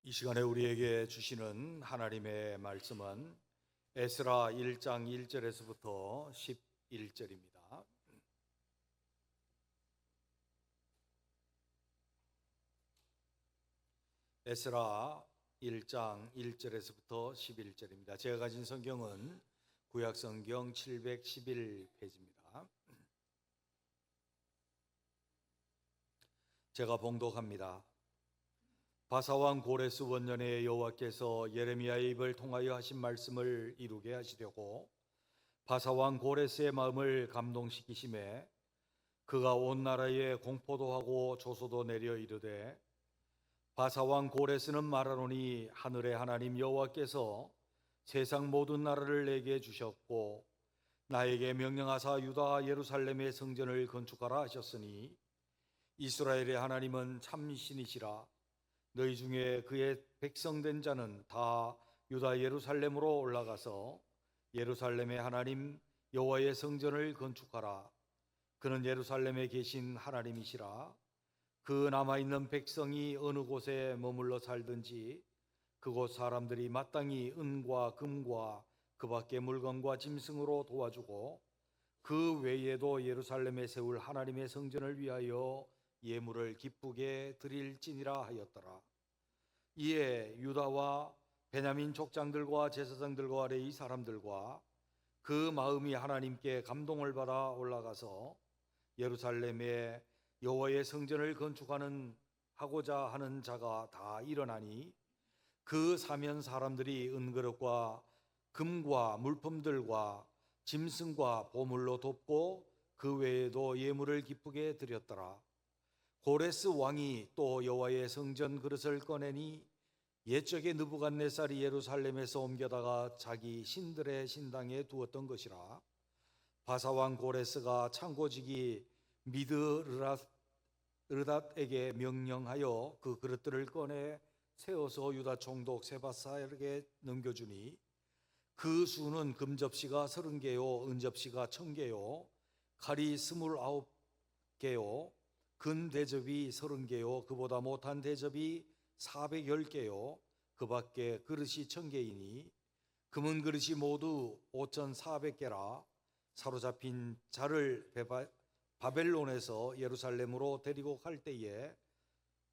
이 시간에 우리에게 주시는 하나님의 말씀은 에스라 1장 1절에서부터 11절입니다. 에스라 1장 1절에서부터 11절입니다. 제가 가진 성경은 구약성경 711페이지입니다. 제가 봉독합니다. 바사왕 고레스 원년에 여호와께서 예레미야의 입을 통하여 하신 말씀을 이루게 하시려고 바사왕 고레스의 마음을 감동시키심에 그가 온 나라에 공포도 하고 조소도 내려 이르되, 바사왕 고레스는 말하노니 하늘의 하나님 여호와께서 세상 모든 나라를 내게 주셨고 나에게 명령하사 유다 예루살렘의 성전을 건축하라 하셨으니 이스라엘의 하나님은 참신이시라. 너희 중에 그의 백성된 자는 다 유다 예루살렘으로 올라가서 예루살렘의 하나님 여호와의 성전을 건축하라. 그는 예루살렘에 계신 하나님이시라. 그 남아있는 백성이 어느 곳에 머물러 살든지 그곳 사람들이 마땅히 은과 금과 그 밖의 물건과 짐승으로 도와주고 그 외에도 예루살렘에 세울 하나님의 성전을 위하여 예물을 기쁘게 드릴지니라 하였더라. 이에 유다와 베냐민 족장들과 제사장들과 레위 사람들과 그 마음이 하나님께 감동을 받아 올라가서 예루살렘에 여호와의 성전을 건축하고자 하는 자가 다 일어나니 그 사면 사람들이 은그릇과 금과 물품들과 짐승과 보물로 돕고 그 외에도 예물을 기쁘게 드렸더라. 고레스 왕이 또 여호와의 성전 그릇을 꺼내니 옛적에 느부갓네살이 예루살렘에서 옮겨다가 자기 신들의 신당에 두었던 것이라. 바사왕 고레스가 창고지기 미드르닷에게 명령하여 그 그릇들을 꺼내 세워서 유다 총독 세바사에게 넘겨주니 그 수는 금접시가 30개요 은접시가 1000개요 칼이 29개요 근 대접이 30개요 그보다 못한 대접이 410개요 그 밖에 그릇이 1000개이니 금은 그릇이 모두 5400개라. 사로잡힌 자를 바벨론에서 예루살렘으로 데리고 갈 때에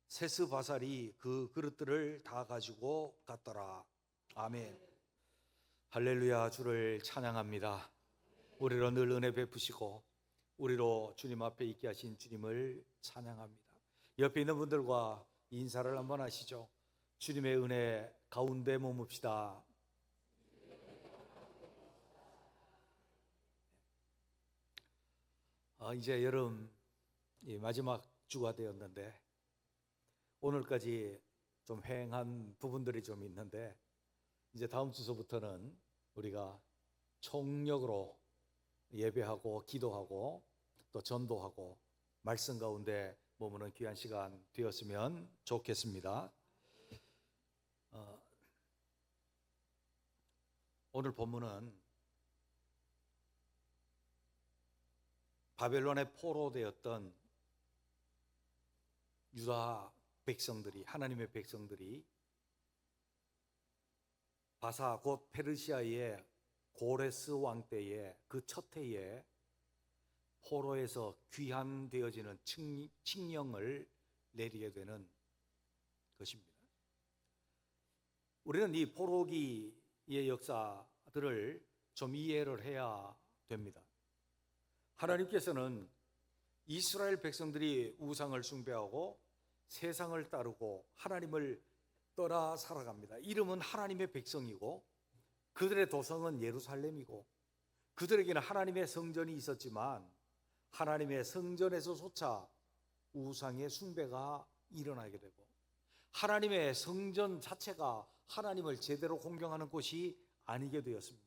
세스바살이 그 그릇들을 다 가지고 갔더라. 아멘. 할렐루야. 주를 찬양합니다. 우리로 늘 은혜 베푸시고 우리로 주님 앞에 있게 하신 주님을 찬양합니다. 옆에 있는 분들과 인사를 한번 하시죠. 주님의 은혜 가운데 머뭅시다. 이제 여름 마지막 주가 되었는데 오늘까지 좀 휑한 부분들이 좀 있는데 이제 다음 주서부터는 우리가 총력으로 예배하고 기도하고 또 전도하고 말씀 가운데 머무는 귀한 시간 되었으면 좋겠습니다. 오늘 본문은 바벨론에 포로되었던 유다 백성들이, 하나님의 백성들이 바사 곧 페르시아의 고레스 왕 때에 그 첫 해에 포로에서 귀환되어지는 칙령을 내리게 되는 것입니다. 우리는 이 포로기의 역사들을 좀 이해를 해야 됩니다. 하나님께서는 이스라엘 백성들이 우상을 숭배하고 세상을 따르고 하나님을 떠나 살아갑니다. 이름은 하나님의 백성이고 그들의 도성은 예루살렘이고 그들에게는 하나님의 성전이 있었지만 하나님의 성전에서조차 우상의 숭배가 일어나게 되고 하나님의 성전 자체가 하나님을 제대로 공경하는 곳이 아니게 되었습니다.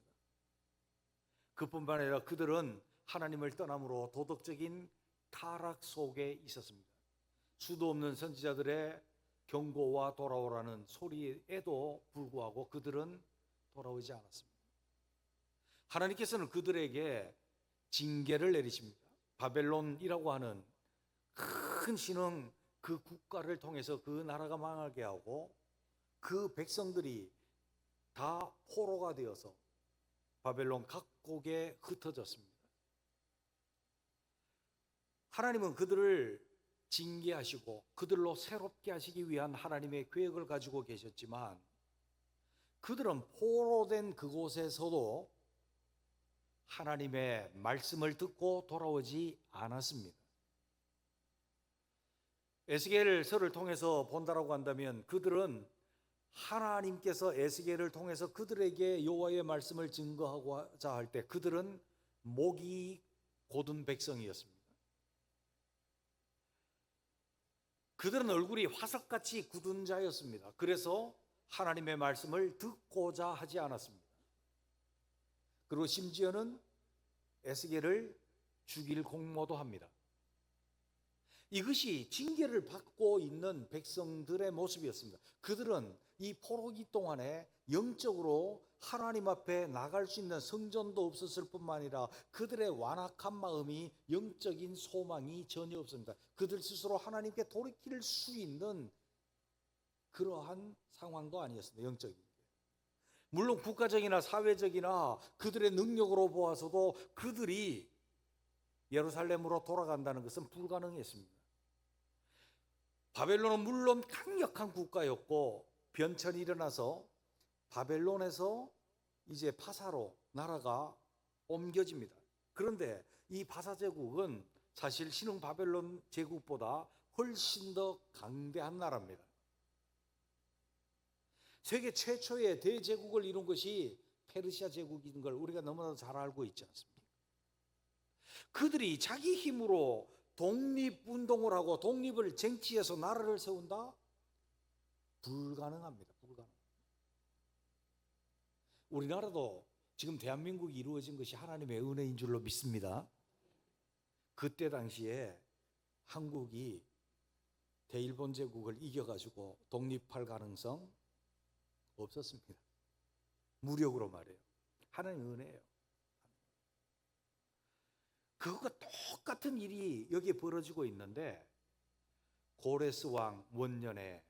그뿐만 아니라 그들은 하나님을 떠남으로 도덕적인 타락 속에 있었습니다. 수도 없는 선지자들의 경고와 돌아오라는 소리에도 불구하고 그들은 돌아오지 않았습니다. 하나님께서는 그들에게 징계를 내리십니다. 바벨론이라고 하는 큰 신흥 그 국가를 통해서 그 나라가 망하게 하고 그 백성들이 다 포로가 되어서 바벨론 각국에 흩어졌습니다. 하나님은 그들을 징계하시고 그들로 새롭게 하시기 위한 하나님의 계획을 가지고 계셨지만 그들은 포로된 그곳에서도 하나님의 말씀을 듣고 돌아오지 않았습니다. 에스겔서를 통해서 본다라고 한다면 그들은 하나님께서 에스겔을 통해서 그들에게 여호와의 말씀을 증거하고자 할 때 그들은 목이 곧은 백성이었습니다. 그들은 얼굴이 화석같이 굳은 자였습니다. 그래서 하나님의 말씀을 듣고자 하지 않았습니다. 그리고 심지어는 에스겔을 죽일 공모도 합니다. 이것이 징계를 받고 있는 백성들의 모습이었습니다. 그들은 이 포로기 동안에 영적으로 하나님 앞에 나갈 수 있는 성전도 없었을 뿐만 아니라 그들의 완악한 마음이 영적인 소망이 전혀 없습니다. 그들 스스로 하나님께 돌이킬 수 있는 그러한 상황도 아니었습니다. 영적인 게. 물론 국가적이나 사회적이나 그들의 능력으로 보아서도 그들이 예루살렘으로 돌아간다는 것은 불가능했습니다. 바벨론은 물론 강력한 국가였고 변천이 일어나서 바벨론에서 이제 파사로 나라가 옮겨집니다. 그런데 이 파사 제국은 사실 신흥 바벨론 제국보다 훨씬 더 강대한 나라입니다. 세계 최초의 대제국을 이룬 것이 페르시아 제국인 걸 우리가 너무나도 잘 알고 있지 않습니까? 그들이 자기 힘으로 독립운동을 하고 독립을 쟁취해서 나라를 세운다? 불가능합니다. 우리나라도 지금 대한민국이 이루어진 것이 하나님의 은혜인 줄로 믿습니다. 그때 당시에 한국이 대일본 제국을 이겨가지고 독립할 가능성 없었습니다. 무력으로 말해요. 하나님의 은혜예요. 그것과 똑같은 일이 여기에 벌어지고 있는데 고레스 왕 원년에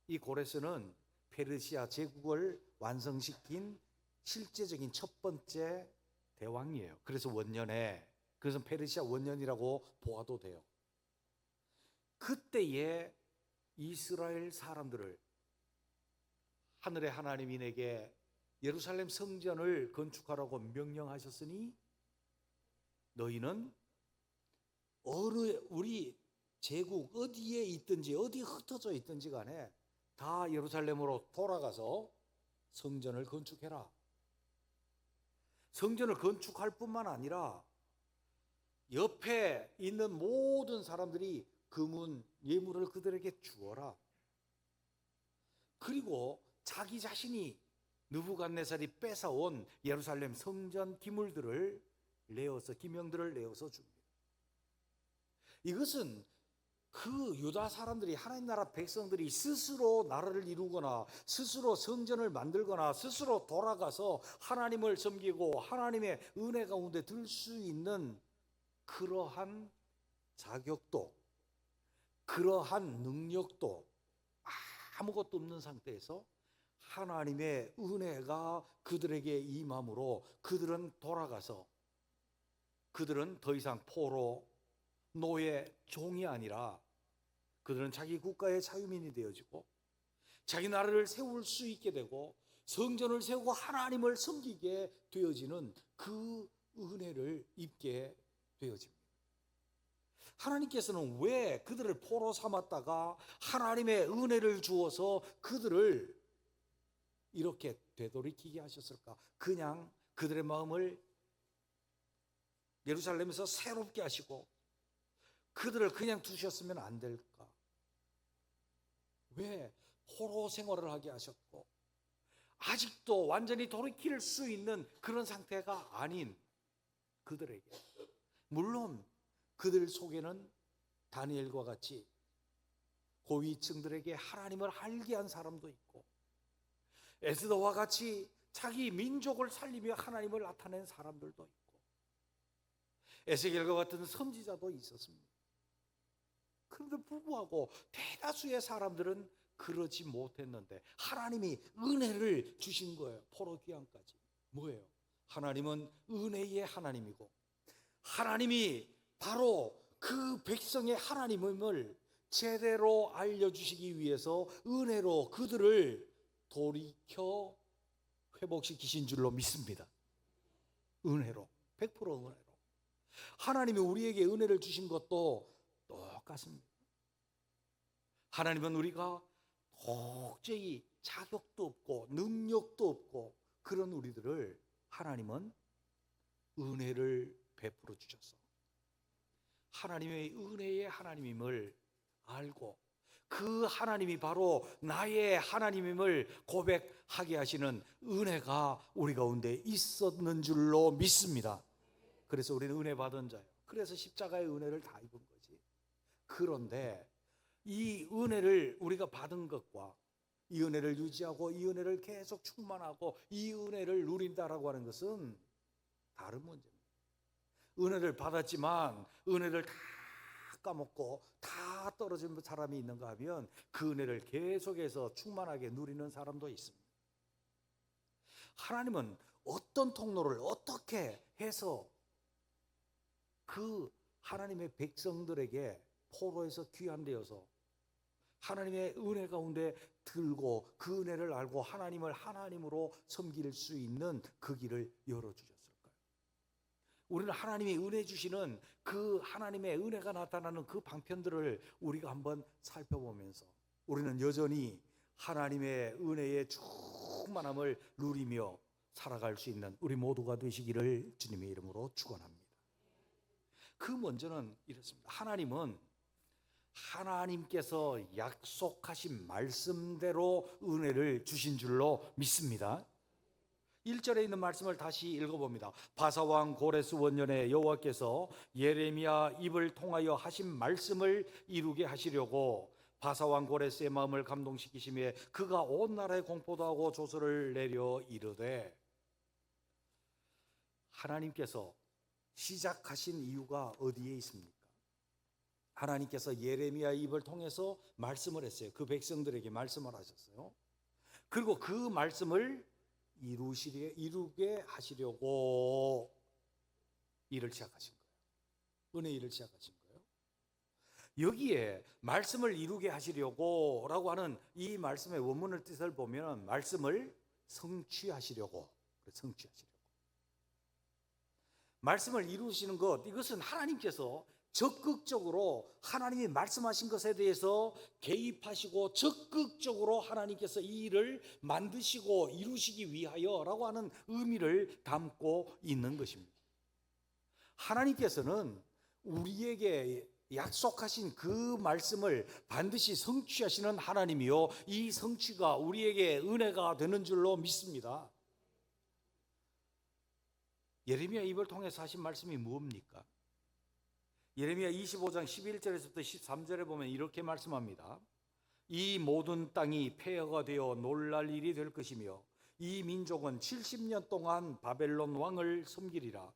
이 고레스는 페르시아 제국을 완성시킨 실제적인 첫 번째 대왕이에요. 그래서 원년에, 그래서 페르시아 원년이라고 보아도 돼요. 그때에 이스라엘 사람들을 하늘의 하나님이 내게 예루살렘 성전을 건축하라고 명령하셨으니 너희는 어느 우리 제국 어디에 있든지 어디 흩어져 있든지 간에 다 예루살렘으로 돌아가서 성전을 건축해라. 성전을 건축할 뿐만 아니라 옆에 있는 모든 사람들이 금은 예물을 그들에게 주어라. 그리고 자기 자신이 느부갓네살이 뺏어온 예루살렘 성전 기물들을 내어서 기명들을 내어서 줍니다. 이것은 그 유다 사람들이 하나님 나라 백성들이 스스로 나라를 이루거나 스스로 성전을 만들거나 스스로 돌아가서 하나님을 섬기고 하나님의 은혜 가운데 들 수 있는 그러한 자격도 그러한 능력도 아무것도 없는 상태에서 하나님의 은혜가 그들에게 임함으로 그들은 돌아가서 그들은 더 이상 포로 노예 종이 아니라 그들은 자기 국가의 자유민이 되어지고 자기 나라를 세울 수 있게 되고 성전을 세우고 하나님을 섬기게 되어지는 그 은혜를 입게 되어집니다. 하나님께서는 왜 그들을 포로 삼았다가 하나님의 은혜를 주어서 그들을 이렇게 되돌이키게 하셨을까? 그냥 그들의 마음을 예루살렘에서 새롭게 하시고 그들을 그냥 두셨으면 안 될까? 왜 포로 생활을 하게 하셨고 아직도 완전히 돌이킬 수 있는 그런 상태가 아닌 그들에게, 물론 그들 속에는 다니엘과 같이 고위층들에게 하나님을 알게 한 사람도 있고 에스더와 같이 자기 민족을 살리며 하나님을 나타낸 사람들도 있고 에스겔과 같은 선지자도 있었습니다. 그런데 불구하고 대다수의 사람들은 그러지 못했는데 하나님이 은혜를 주신 거예요. 포로 귀환까지. 뭐예요? 하나님은 은혜의 하나님이고 하나님이 바로 그 백성의 하나님임을 제대로 알려주시기 위해서 은혜로 그들을 돌이켜 회복시키신 줄로 믿습니다. 은혜로, 100% 은혜로. 하나님이 우리에게 은혜를 주신 것도 똑같습니다. 하나님은 우리가 도저히 자격도 없고 능력도 없고 그런 우리들을 하나님은 은혜를 베풀어 주셔서 하나님의 은혜의 하나님임을 알고 그 하나님이 바로 나의 하나님임을 고백하게 하시는 은혜가 우리 가운데 있었는 줄로 믿습니다. 그래서 우리는 은혜 받은 자예요. 그래서 십자가의 은혜를 다 입은 거지. 그런데 이 은혜를 우리가 받은 것과 이 은혜를 유지하고 이 은혜를 계속 충만하고 이 은혜를 누린다라고 하는 것은 다른 문제입니다. 은혜를 받았지만 은혜를 다 까먹고 다 떨어진 사람이 있는가 하면 그 은혜를 계속해서 충만하게 누리는 사람도 있습니다. 하나님은 어떤 통로를 어떻게 해서 그 하나님의 백성들에게 포로에서 귀환되어서 하나님의 은혜 가운데 들고 그 은혜를 알고 하나님을 하나님으로 섬길 수 있는 그 길을 열어주셨을까요? 우리는 하나님이 은혜 주시는 그 하나님의 은혜가 나타나는 그 방편들을 우리가 한번 살펴보면서 우리는 여전히 하나님의 은혜의 충만함을 누리며 살아갈 수 있는 우리 모두가 되시기를 주님의 이름으로 축원합니다. 그 먼저는 이렇습니다. 하나님께서 약속하신 말씀대로 은혜를 주신 줄로 믿습니다. 1절에 있는 말씀을 다시 읽어봅니다. 바사왕 고레스 원년에 여호와께서 예레미야 입을 통하여 하신 말씀을 이루게 하시려고 바사왕 고레스의 마음을 감동시키시며 그가 온 나라에 공포도 하고 조서를 내려 이르되, 하나님께서 시작하신 이유가 어디에 있습니까? 하나님께서 예레미야 입을 통해서 말씀을 했어요. 그 백성들에게 말씀을 하셨어요. 그리고 그 말씀을 이루게 하시려고 일을 시작하신 거예요. 은혜 일을 시작하신 거예요. 여기에 말씀을 이루게 하시려고 라고 하는 이 말씀의 원문의 뜻을 보면 말씀을 성취하시려고. 말씀을 이루시는 것, 이것은 하나님께서 적극적으로 하나님이 말씀하신 것에 대해서 개입하시고 적극적으로 하나님께서 이 일을 만드시고 이루시기 위하여라고 하는 의미를 담고 있는 것입니다. 하나님께서는 우리에게 약속하신 그 말씀을 반드시 성취하시는 하나님이요, 이 성취가 우리에게 은혜가 되는 줄로 믿습니다. 예레미야 입을 통해서 하신 말씀이 뭡니까? 예레미야 25장 11절에서부터 13절에 보면 이렇게 말씀합니다. 이 모든 땅이 폐허가 되어 놀랄 일이 될 것이며 이 민족은 70년 동안 바벨론 왕을 섬기리라.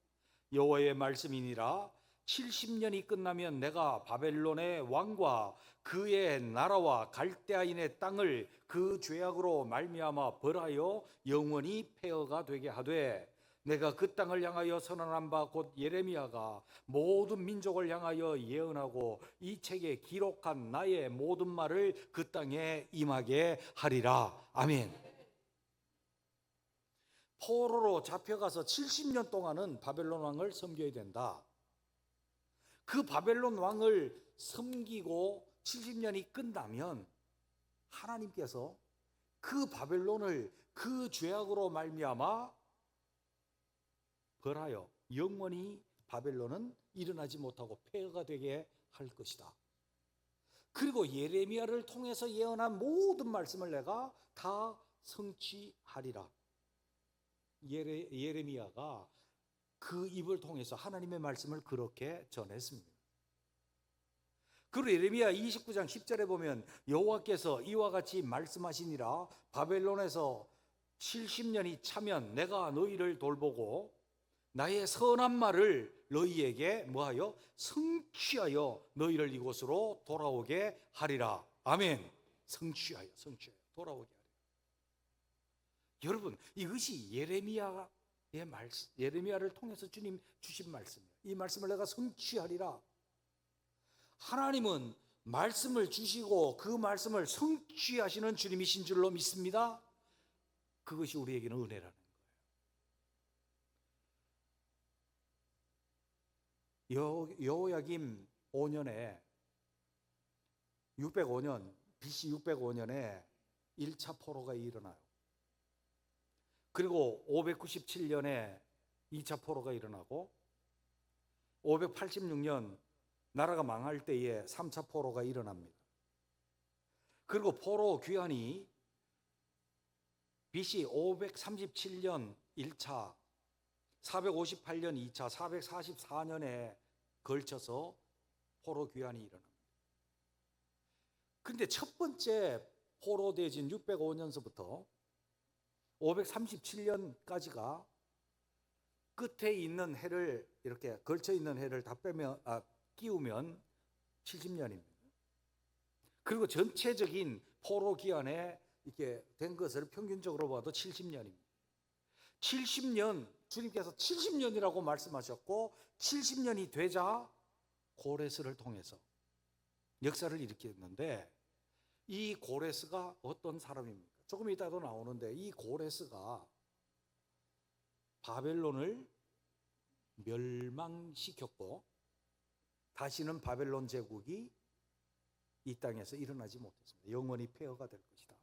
여호와의 말씀이니라. 70년이 끝나면 내가 바벨론의 왕과 그의 나라와 갈대아인의 땅을 그 죄악으로 말미암아 벌하여 영원히 폐허가 되게 하되, 내가 그 땅을 향하여 선언한 바 곧 예레미야가 모든 민족을 향하여 예언하고 이 책에 기록한 나의 모든 말을 그 땅에 임하게 하리라. 아멘. 포로로 잡혀가서 70년 동안은 바벨론 왕을 섬겨야 된다. 그 바벨론 왕을 섬기고 70년이 끝나면 하나님께서 그 바벨론을 그 죄악으로 말미암아 벌하여 영원히 바벨론은 일어나지 못하고 폐허가 되게 할 것이다. 그리고 예레미야를 통해서 예언한 모든 말씀을 내가 다 성취하리라. 예레미야가 그 입을 통해서 하나님의 말씀을 그렇게 전했습니다. 그리고 예레미야 29장 10절에 보면 여호와께서 이와 같이 말씀하시니라. 바벨론에서 70년이 차면 내가 너희를 돌보고 나의 선한 말을 너희에게 성취하여 너희를 이곳으로 돌아오게 하리라. 아멘. 성취하여 돌아오게 하려. 여러분, 이것이 예레미야의 말씀, 예레미야를 통해서 주님 주신 말씀이에요. 이 말씀을 내가 성취하리라. 하나님은 말씀을 주시고 그 말씀을 성취하시는 주님이신 줄로 믿습니다. 그것이 우리에게는 은혜라는 거예요. 여호야김 5년에 605년 BC 605년에 1차 포로가 일어나요. 그리고 597년에 2차 포로가 일어나고 586년 나라가 망할 때에 3차 포로가 일어납니다. 그리고 포로 귀환이 BC 537년 1차, 458년 2차, 444년에 걸쳐서 포로 귀환이 일어납니다. 그런데 첫 번째 포로 대진 605년서부터 537년까지가 끝에 있는 해를 이렇게 걸쳐 있는 해를 다 끼우면 70년입니다. 그리고 전체적인 포로 기한에 이렇게 된 것을 평균적으로 봐도 70년입니다. 70년, 주님께서 70년이라고 말씀하셨고 70년이 되자 고레스를 통해서 역사를 일으켰는데, 이 고레스가 어떤 사람입니까? 조금 이따도 나오는데, 이 고레스가 바벨론을 멸망시켰고 다시는 바벨론 제국이 이 땅에서 일어나지 못했습니다. 영원히 폐허가 될 것이다.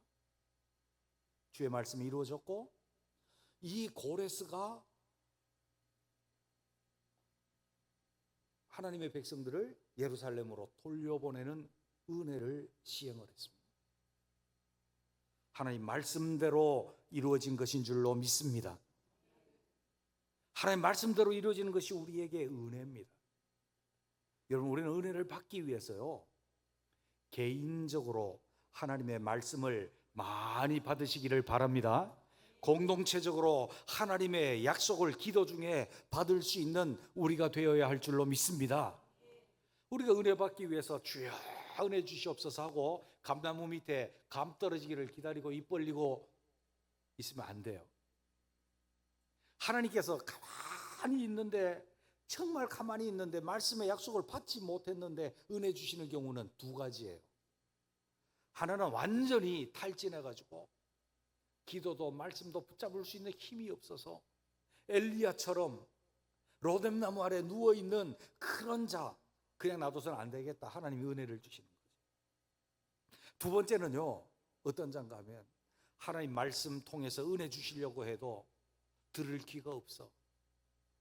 주의 말씀이 이루어졌고, 이 고레스가 하나님의 백성들을 예루살렘으로 돌려보내는 은혜를 시행을 했습니다. 하나님 말씀대로 이루어진 것인 줄로 믿습니다. 하나님 말씀대로 이루어지는 것이 우리에게 은혜입니다. 여러분, 우리는 은혜를 받기 위해서요, 개인적으로 하나님의 말씀을 많이 받으시기를 바랍니다. 공동체적으로 하나님의 약속을 기도 중에 받을 수 있는 우리가 되어야 할 줄로 믿습니다. 우리가 은혜 받기 위해서 주여 은혜 주시옵소서 하고 감나무 밑에 감 떨어지기를 기다리고 입 벌리고 있으면 안 돼요. 하나님께서 가만히 있는데, 정말 가만히 있는데 말씀의 약속을 받지 못했는데 은혜 주시는 경우는 두 가지예요. 하나는 완전히 탈진해가지고 기도도 말씀도 붙잡을 수 있는 힘이 없어서 엘리야처럼 로뎀나무 아래 누워있는 그런 자, 그냥 놔둬서는 안 되겠다, 하나님이 은혜를 주시는 거죠. 두 번째는요, 어떤 자인가 하면 하나님 말씀 통해서 은혜 주시려고 해도 들을 귀가 없어.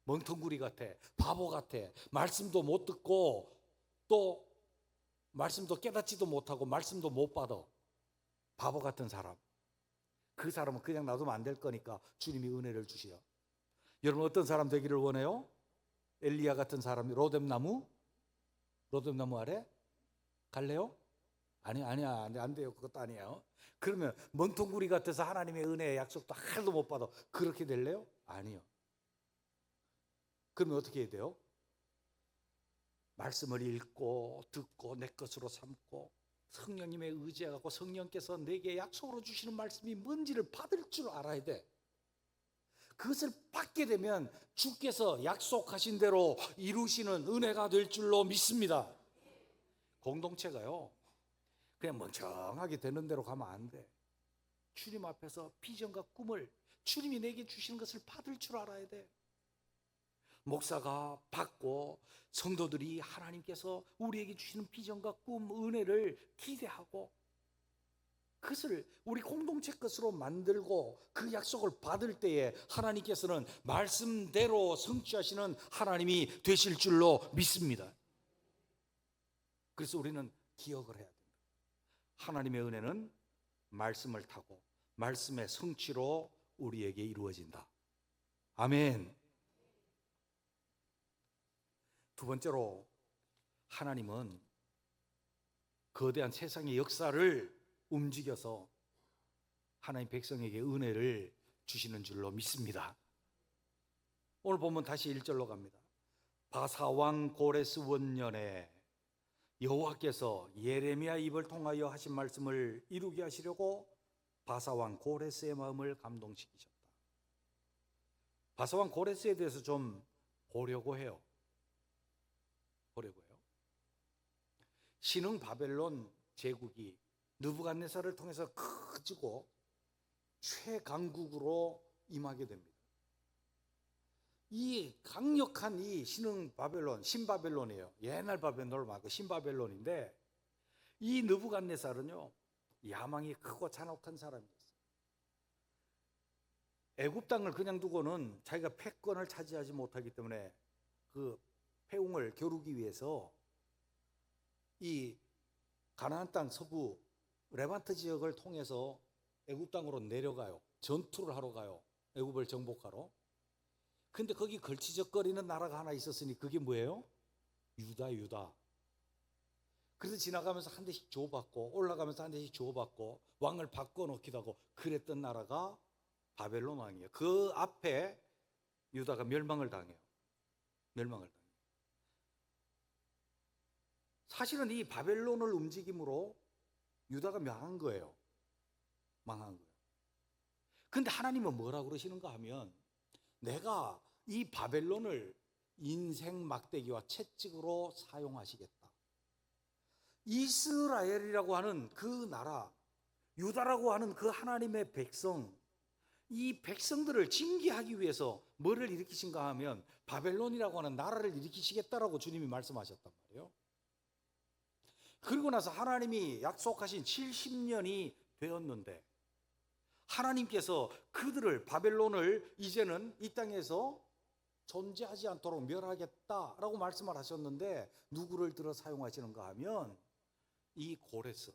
멍텅구리 같아, 바보 같아, 말씀도 못 듣고 또 말씀도 깨닫지도 못하고 말씀도 못 받아. 바보 같은 사람, 그 사람은 그냥 놔두면 안 될 거니까 주님이 은혜를 주시오. 여러분, 어떤 사람 되기를 원해요? 엘리야 같은 사람이 로뎀나무 아래 갈래요? 아니야, 안 돼요. 그것도 아니에요. 그러면 멍텅구리 같아서 하나님의 은혜의 약속도 하나도 못 받아. 그렇게 될래요? 아니요. 그러면 어떻게 해야 돼요? 말씀을 읽고 듣고 내 것으로 삼고 성령님의 의지해갖고 성령께서 내게 약속으로 주시는 말씀이 뭔지를 받을 줄 알아야 돼. 그것을 받게 되면 주께서 약속하신 대로 이루시는 은혜가 될 줄로 믿습니다. 공동체가요, 그냥 멍청하게 되는 대로 가면 안 돼. 주님 앞에서 비전과 꿈을 주님이 내게 주시는 것을 받을 줄 알아야 돼. 목사가 받고 성도들이 하나님께서 우리에게 주시는 비전과 꿈, 은혜를 기대하고 그것을 우리 공동체 것으로 만들고 그 약속을 받을 때에 하나님께서는 말씀대로 성취하시는 하나님이 되실 줄로 믿습니다. 그래서 우리는 기억을 해야 됩니다. 하나님의 은혜는 말씀을 타고 말씀의 성취로 우리에게 이루어진다. 아멘. 두 번째로, 하나님은 거대한 세상의 역사를 움직여서 하나님 백성에게 은혜를 주시는 줄로 믿습니다. 오늘 보면 다시 1절로 갑니다. 바사왕 고레스 원년에 여호와께서 예레미야 입을 통하여 하신 말씀을 이루게 하시려고 바사왕 고레스의 마음을 감동시키셨다. 바사왕 고레스에 대해서 좀 보려고 해요. 신흥 바벨론 제국이 느부갓네살을 통해서 커지고 최강국으로 임하게 됩니다. 이 강력한 이 신흥 바벨론, 신바벨론이에요. 옛날 바벨론 말고 신바벨론인데, 이 느부갓네살은요 야망이 크고 잔혹한 사람이었어요. 애굽 땅을 그냥 두고는 자기가 패권을 차지하지 못하기 때문에 그 패웅을 겨루기 위해서 이 가나안 땅 서부 레반트 지역을 통해서 애굽 땅으로 내려가요. 전투를 하러 가요. 애굽을 정복하러. 근데 거기 걸치적거리는 나라가 하나 있었으니 그게 뭐예요? 유다. 그래서 지나가면서 한 대씩 주고받고 올라가면서 한 대씩 주고받고 왕을 바꿔놓기도 하고 그랬던 나라가 바벨론 왕이에요. 그 앞에 유다가 멸망을 당해요. 사실은 이 바벨론을 움직임으로 유다가 망한 거예요. 근데 하나님은 뭐라고 그러시는가 하면, 내가 이 바벨론을 인생 막대기와 채찍으로 사용하시겠다. 이스라엘이라고 하는 그 나라, 유다라고 하는 그 하나님의 백성, 이 백성들을 징계하기 위해서 뭐를 일으키신가 하면 바벨론이라고 하는 나라를 일으키시겠다라고 주님이 말씀하셨단 말이에요. 그리고 나서 하나님이 약속하신 70년이 되었는데 하나님께서 그들을, 바벨론을 이제는 이 땅에서 존재하지 않도록 멸하겠다라고 말씀을 하셨는데 누구를 들어 사용하시는가 하면 이 고레스,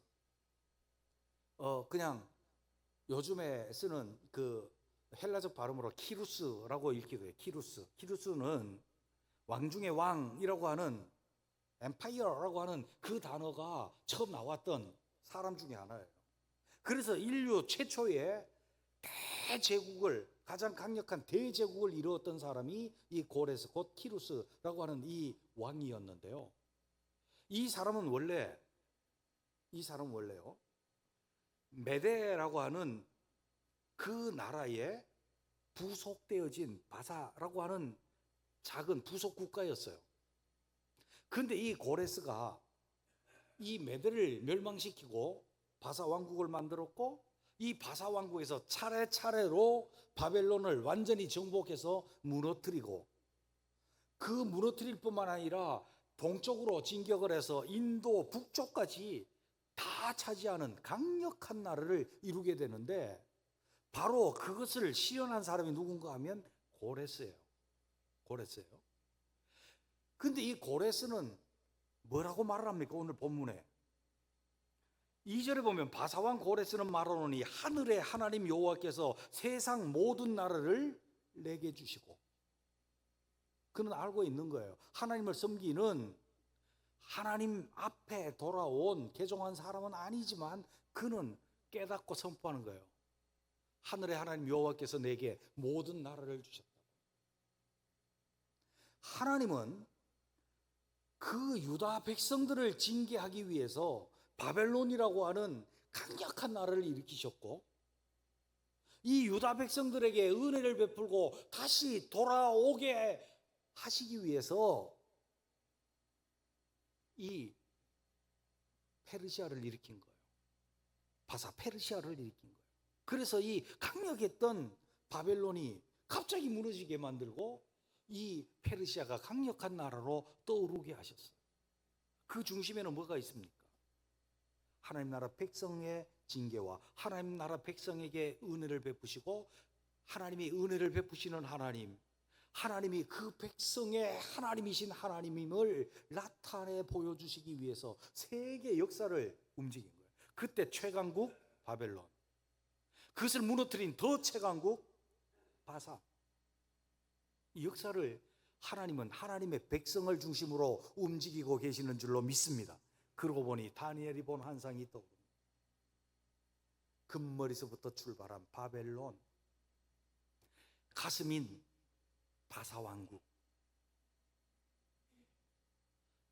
그냥 요즘에 쓰는 그 헬라적 발음으로 키루스라고 읽기도 해요. 키루스는 왕 중의 왕이라고 하는, 엠파이어라고 하는 그 단어가 처음 나왔던 사람 중에 하나예요. 그래서 인류 최초의 대제국을, 가장 강력한 대제국을 이루었던 사람이 이 고레스, 곧 키루스라고 하는 이 왕이었는데요. 이 사람은 원래요, 메데라고 하는 그 나라에 부속되어진 바사라고 하는 작은 부속 국가였어요. 근데 이 고레스가 이 메데를 멸망시키고 바사 왕국을 만들었고, 이 바사 왕국에서 차례차례로 바벨론을 완전히 정복해서 무너뜨리고, 그 무너뜨릴 뿐만 아니라 동쪽으로 진격을 해서 인도 북쪽까지 다 차지하는 강력한 나라를 이루게 되는데, 바로 그것을 시연한 사람이 누군가 하면 고레스예요. 근데 이 고레스는 뭐라고 말을 합니까? 오늘 본문에 2절에 보면 바사왕 고레스는 말하노니 하늘의 하나님 여호와께서 세상 모든 나라를 내게 주시고, 그는 알고 있는 거예요. 하나님을 섬기는, 하나님 앞에 돌아온 개종한 사람은 아니지만 그는 깨닫고 선포하는 거예요. 하늘의 하나님 여호와께서 내게 모든 나라를 주셨다. 하나님은 그 유다 백성들을 징계하기 위해서 바벨론이라고 하는 강력한 나라를 일으키셨고, 이 유다 백성들에게 은혜를 베풀고 다시 돌아오게 하시기 위해서 이 페르시아를 일으킨 거예요. 바사 페르시아를 일으킨 거예요. 그래서 이 강력했던 바벨론이 갑자기 무너지게 만들고 이 페르시아가 강력한 나라로 떠오르게 하셨어요. 그 중심에는 뭐가 있습니까? 하나님 나라 백성의 징계와 하나님 나라 백성에게 은혜를 베푸시고, 하나님이 은혜를 베푸시는 하나님이 그 백성의 하나님이신 하나님임을 나타내 보여주시기 위해서 세계 역사를 움직인 거예요. 그때 최강국 바벨론, 그것을 무너뜨린 더 최강국 바사. 이 역사를 하나님은 하나님의 백성을 중심으로 움직이고 계시는 줄로 믿습니다. 그러고 보니 다니엘이 본 환상이 떠오릅니다. 금머리서부터 출발한 바벨론, 가슴인 바사왕국,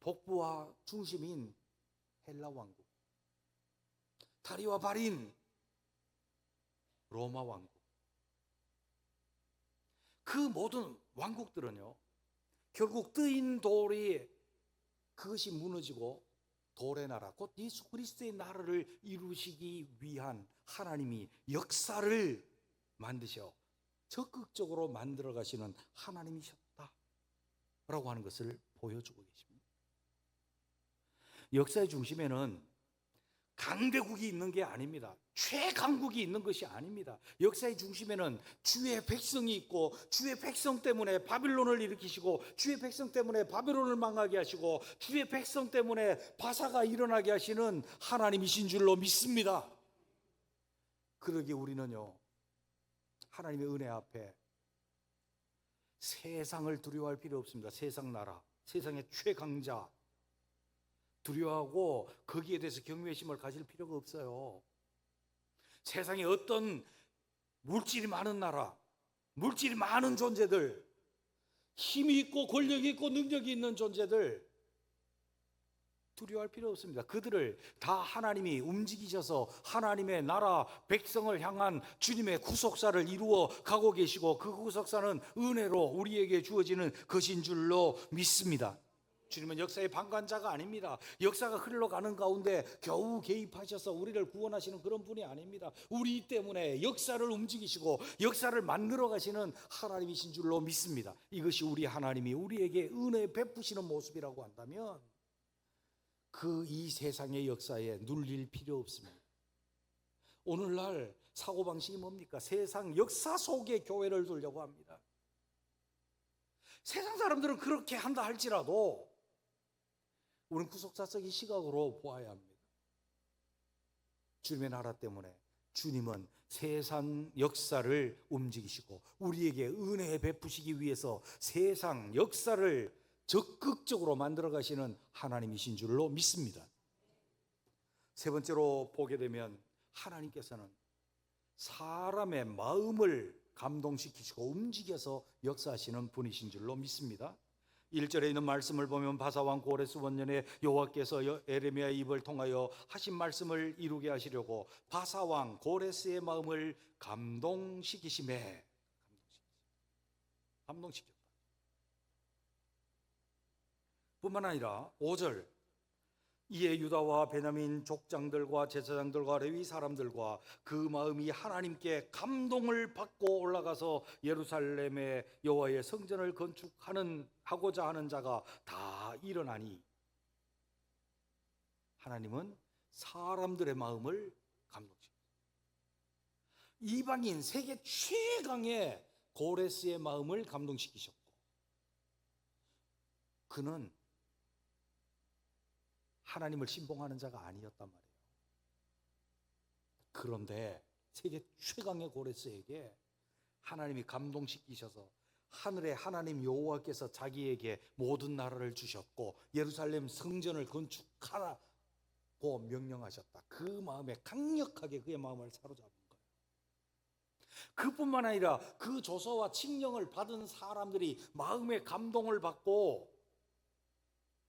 복부와 중심인 헬라 왕국, 다리와 발인 로마 왕국. 그 모든 왕국들은요, 결국 뜨인 돌이 그것이 무너지고 돌의 나라, 곧 예수 그리스도의 나라를 이루시기 위한 하나님이 역사를 만드셔 적극적으로 만들어 가시는 하나님이셨다라고 하는 것을 보여주고 계십니다. 역사의 중심에는 강대국이 있는 게 아닙니다. 최강국이 있는 것이 아닙니다. 역사의 중심에는 주의 백성이 있고, 주의 백성 때문에 바빌론을 일으키시고, 주의 백성 때문에 바벨론을 망하게 하시고, 주의 백성 때문에 바사가 일어나게 하시는 하나님이신 줄로 믿습니다. 그러기에 우리는요, 하나님의 은혜 앞에 세상을 두려워할 필요 없습니다. 세상 나라, 세상의 최강자 두려워하고 거기에 대해서 경외심을 가질 필요가 없어요. 세상에 어떤 물질이 많은 나라, 물질이 많은 존재들, 힘이 있고 권력이 있고 능력이 있는 존재들 두려워할 필요 없습니다. 그들을 다 하나님이 움직이셔서 하나님의 나라 백성을 향한 주님의 구속사를 이루어 가고 계시고, 그 구속사는 은혜로 우리에게 주어지는 것인 줄로 믿습니다. 주님은 역사의 방관자가 아닙니다. 역사가 흘러가는 가운데 겨우 개입하셔서 우리를 구원하시는 그런 분이 아닙니다. 우리 때문에 역사를 움직이시고 역사를 만들어 가시는 하나님이신 줄로 믿습니다. 이것이 우리 하나님이 우리에게 은혜 베푸시는 모습이라고 한다면 그 이 세상의 역사에 눌릴 필요 없습니다. 오늘날 사고방식이 뭡니까? 세상 역사 속에 교회를 두려고 합니다. 세상 사람들은 그렇게 한다 할지라도 우리는 구속사적인 시각으로 보아야 합니다. 주님의 나라 때문에 주님은 세상 역사를 움직이시고 우리에게 은혜 베푸시기 위해서 세상 역사를 적극적으로 만들어 가시는 하나님이신 줄로 믿습니다. 세 번째로 보게 되면 하나님께서는 사람의 마음을 감동시키시고 움직여서 역사하시는 분이신 줄로 믿습니다. 1절에 있는 말씀을 보면 바사왕 고레스 원년에 여호와께서 에레미야의 입을 통하여 하신 말씀을 이루게 하시려고 바사왕 고레스의 마음을 감동시키심에 감동시켰다. 뿐만 아니라 5절 이에 유다와 베냐민 족장들과 제사장들과 레위 사람들과 그 마음이 하나님께 감동을 받고 올라가서 예루살렘의 여호와의 성전을 건축하고자 하는 자가 다 일어나니, 하나님은 사람들의 마음을 감동시켰어요. 이방인 세계 최강의 고레스의 마음을 감동시키셨고, 그는 하나님을 신봉하는 자가 아니었단 말이에요. 그런데 세계 최강의 고레스에게 하나님이 감동시키셔서 하늘의 하나님 여호와께서 자기에게 모든 나라를 주셨고 예루살렘 성전을 건축하라고 명령하셨다. 그 마음에 강력하게 그의 마음을 사로잡은 거예요. 그뿐만 아니라 그 조서와 칙령을 받은 사람들이 마음의 감동을 받고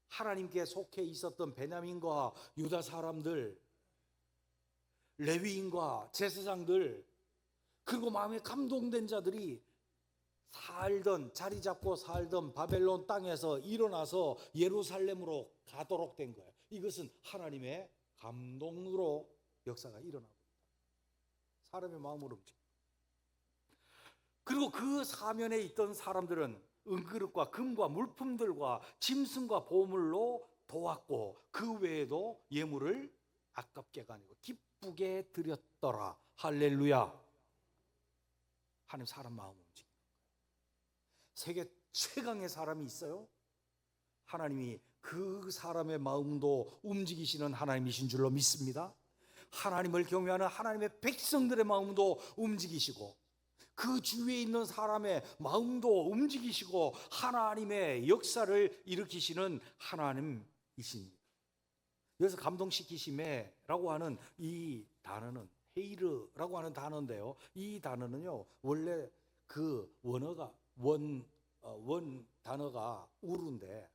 하나님께 속해 있었던 베냐민과 유다 사람들, 레위인과 제사장들, 그리고 마음에 감동된 자들이 자리 잡고 살던 바벨론 땅에서 일어나서 예루살렘으로 가도록 된 거예요. 이것은 하나님의 감동으로 역사가 일어나고 있다. 사람의 마음으로 움직입니다. 그리고 그 사면에 있던 사람들은 은그릇과 금과 물품들과 짐승과 보물로 도왔고 그 외에도 예물을 아깝게가 아니고 기쁘게 드렸더라. 할렐루야. 하나님 사람 마음을 움직이는 거예요. 세계 최강의 사람이 있어요. 하나님이 그 사람의 마음도 움직이시는 하나님이신 줄로 믿습니다. 하나님을 경외하는 하나님의 백성들의 마음도 움직이시고 그 주위에 있는 사람의 마음도 움직이시고 하나님의 역사를 일으키시는 하나님이십니다. 여기서 감동시키심에라고 하는 이 단어는 헤이르라고 하는 단어인데요. 이 단어는요 원래 그 원 단어가 우르인데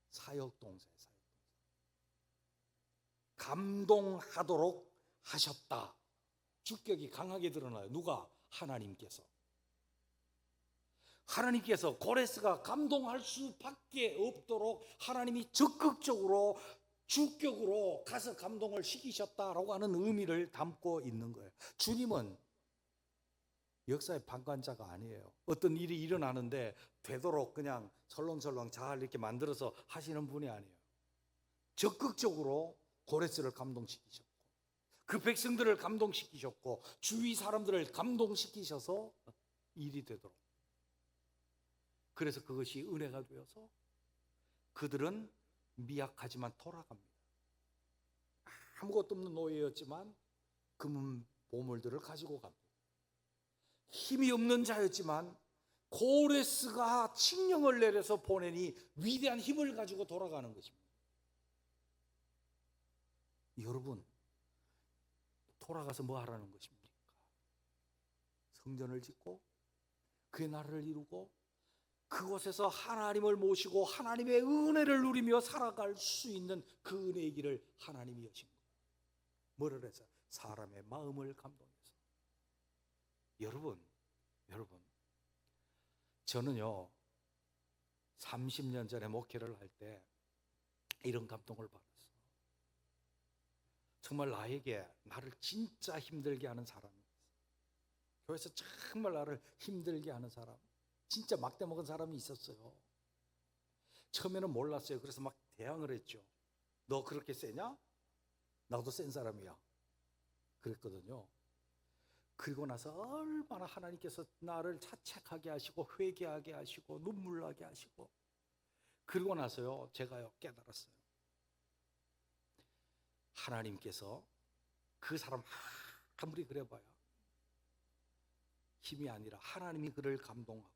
사역동사예요. 감동하도록 하셨다. 주격이 강하게 드러나요. 누가? 하나님께서. 하나님께서 고레스가 감동할 수밖에 없도록 하나님이 적극적으로 주격으로 가서 감동을 시키셨다라고 하는 의미를 담고 있는 거예요. 주님은 역사의 방관자가 아니에요. 어떤 일이 일어나는데 되도록 그냥 설렁설렁 잘 이렇게 만들어서 하시는 분이 아니에요. 적극적으로 고레스를 감동시키셨고, 그 백성들을 감동시키셨고, 주위 사람들을 감동시키셔서 일이 되도록. 그래서 그것이 은혜가 되어서 그들은 미약하지만 돌아갑니다. 아무것도 없는 노예였지만 금은 보물들을 가지고 갑니다. 힘이 없는 자였지만 고레스가 칙령을 내려서 보내니 위대한 힘을 가지고 돌아가는 것입니다. 여러분, 돌아가서 뭐 하라는 것입니까? 성전을 짓고 그의 나라를 이루고 그곳에서 하나님을 모시고 하나님의 은혜를 누리며 살아갈 수 있는 그 은혜의 길을 하나님이 여신 거예요. 뭐를 해서? 사람의 마음을 감동해서. 여러분, 저는요 30년 전에 목회를 할 때 이런 감동을 받았어요. 정말 나를 진짜 힘들게 하는 사람이 있어요. 교회에서 정말 나를 힘들게 하는 사람, 진짜 막대 먹은 사람이 있었어요. 처음에는 몰랐어요. 그래서 막 대항을 했죠. 너 그렇게 세냐? 나도 센 사람이야. 그랬거든요. 그리고 나서 얼마나 하나님께서 나를 자책하게 하시고 회개하게 하시고 눈물 나게 하시고, 그리고 나서요 제가요 깨달았어요. 하나님께서 그 사람 아무리 그래봐야 힘이 아니라 하나님이 그를 감동하고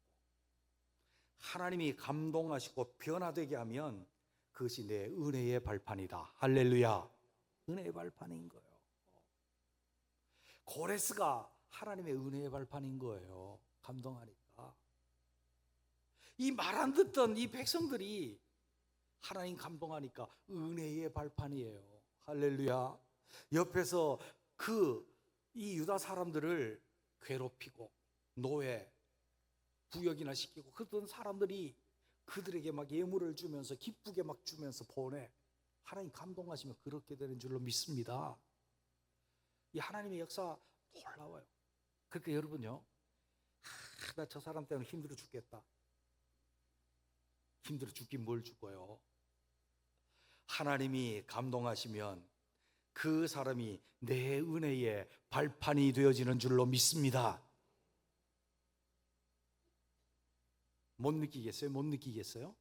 하나님이 감동하시고 변화되게 하면 그것이 내 은혜의 발판이다. 할렐루야. 은혜의 발판인 거예요. 고레스가 하나님의 은혜의 발판인 거예요. 감동하니까. 이 말 안 듣던 이 백성들이 하나님 감동하니까 은혜의 발판이에요. 할렐루야. 옆에서 이 유다 사람들을 괴롭히고 노예, 부역이나 시키고 그런 사람들이 그들에게 막 예물을 주면서 기쁘게 막 주면서 보내. 하나님 감동하시면 그렇게 되는 줄로 믿습니다. 이 하나님의 역사 놀라워요. 그러니까 여러분요, 나 저 사람 때문에 힘들어 죽겠다. 힘들어 죽긴 뭘 죽어요. 하나님이 감동하시면 그 사람이 내 은혜의 발판이 되어지는 줄로 믿습니다. 못 느끼겠어요? 못 느끼겠어요?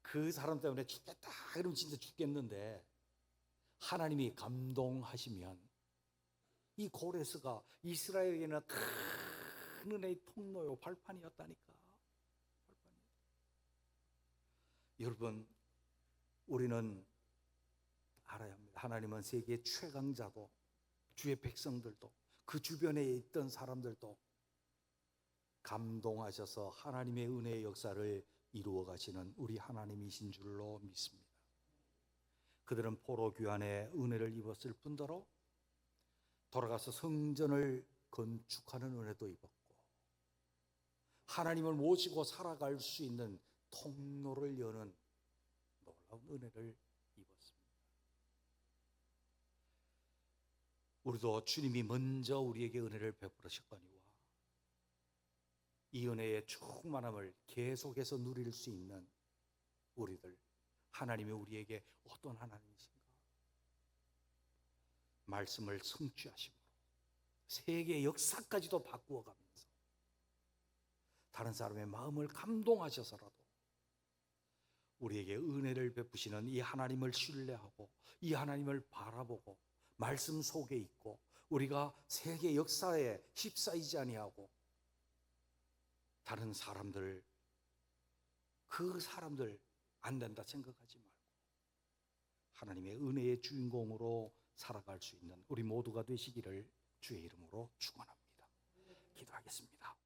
그 사람 때문에 죽겠다 그러면 진짜 죽겠는데 하나님이 감동하시면 이 고레스가 이스라엘에게는 큰 은혜의 통로요, 발판이었다니까. 여러분, 우리는 알아야 합니다. 하나님은 세계 최강자도, 주의 백성들도, 그 주변에 있던 사람들도 감동하셔서 하나님의 은혜의 역사를 이루어 가시는 우리 하나님이신 줄로 믿습니다. 그들은 포로 귀환의 은혜를 입었을 뿐더러 돌아가서 성전을 건축하는 은혜도 입었고 하나님을 모시고 살아갈 수 있는 통로를 여는 놀라운 은혜를 입었습니다. 우리도 주님이 먼저 우리에게 은혜를 베풀으셨거니와 이 은혜의 충만함을 계속해서 누릴 수 있는 우리들, 하나님이 우리에게 어떤 하나님이신가? 말씀을 성취하심으로 세계 역사까지도 바꾸어가면서 다른 사람의 마음을 감동하셔서라도 우리에게 은혜를 베푸시는 이 하나님을 신뢰하고 이 하나님을 바라보고 말씀 속에 있고 우리가 세계 역사에 휩싸이지 아니하고 다른 사람들, 그 사람들 안 된다 생각하지 말고 하나님의 은혜의 주인공으로 살아갈 수 있는 우리 모두가 되시기를 주의 이름으로 축원합니다. 기도하겠습니다.